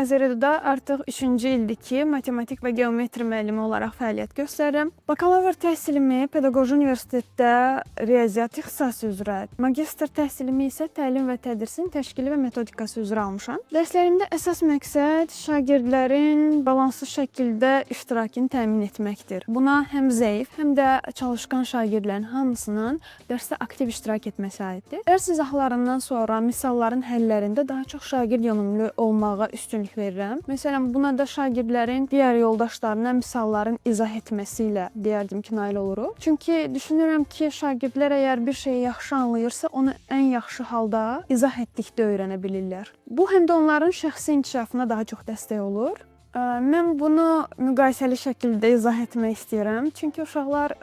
Azeridə artıq 3-cü ildir ki, matematik və geometri müəllimi olaraq fəaliyyət göstərirəm. Bakalavr təhsilimi Pedaqoji Universitetdə riyaziyyat ixtisası üzrə, magistr təhsilimi isə təlim və tədrisin təşkili və metodikası üzrə almışam. Dərslərimdə əsas məqsəd şagirdlərin balanslı şəkildə iştirakını təmin etməkdir. Buna həm zəif, həm də çalışqan şagirdlərin hamısının dərsdə aktiv iştirak etməsi aiddir. Dərs izahlarından sonra misalların həllərində daha çox şagird yönümlü olmağa üstünlük verirəm. Məsələn, buna da şagirdlərin digər yoldaşlarına misalların izah etməsi ilə deyərdim ki, nail oluruq. Çünki düşünürəm ki, şagirdlər əgər bir şeyi yaxşı anlayırsa, onu ən yaxşı halda izah etdikdə öyrənə bilirlər. Bu, həm də onların şəxsi inkişafına daha çox dəstək olur. Mən bunu müqayisəli şəkildə izah etmək istəyirəm. Çünki uşaqlar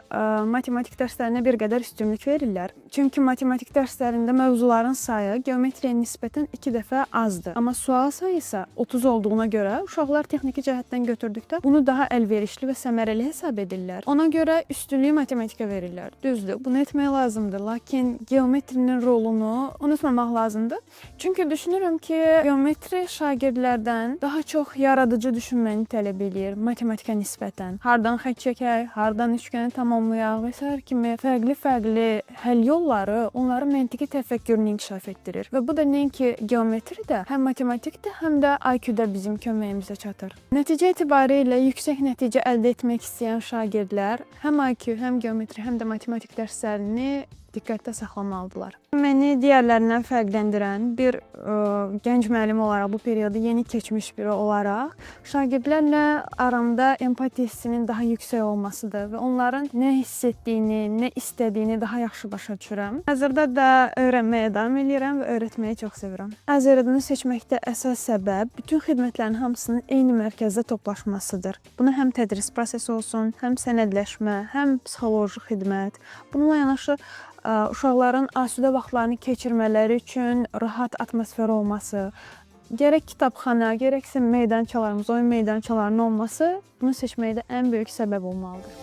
matematik dərslərinə bir qədər üstünlük verirlər. Çünki matematik dərslərində mövzuların sayı geometriyə nisbətən 2 dəfə azdır. Amma sual sayı isə 30 olduğuna görə uşaqlar texniki cəhətdən götürdükdə bunu daha əlverişli və səmərəli hesab edirlər. Ona görə üstünlüyü matematikə verirlər. Düzdür, bunu etmək lazımdır. Lakin geometrinin rolunu unutmamaq lazımdır. Çünki düşünürəm ki, geometri şagirdlərdən daha çox yaradıcı düşünməni tələb edir matematikə nisbətən. Hardan xətt çəkək, hardan üçgəni tamamlayaq və s. kimi fərqli həll yolları onların məntiqi təfəkkürünü inkişaf etdirir. Və bu da nəinki geometridə, həm matematikdə, həm də IQ-da bizim köməyimizə çatır. Nəticə etibarilə yüksək nəticə əldə etmək istəyən şagirdlər həm IQ, həm geometri, həm də matematik dərslərini diqqətdə saxlamalıdırlar. Məni digərlərindən fərqləndirən bir gənc müəllim olaraq, bu periodu yeni keçmiş biri olaraq şagirdlərlə aramda empati hissinin daha yüksək olmasıdır və onların nə hiss etdiyini, nə istədiyini daha yaxşı başa düşürəm. Hazırda da öyrənməyə davam edirəm və öyrətməyi çox sevirəm. Azərbaycanı seçməkdə əsas səbəb bütün xidmətlərin hamısının eyni mərkəzdə toplaşmasıdır. Buna həm tədris prosesi olsun, həm sənədləşmə, həm psixoloji xidmət. Bununla yanaşı uşaqların asudə vaxtlarını keçirmələri üçün rahat atmosfer olması, gərək kitabxana, gərəksə meydançalarımız, oyun meydançalarının olması bunu seçməkdə ən böyük səbəb olmalıdır.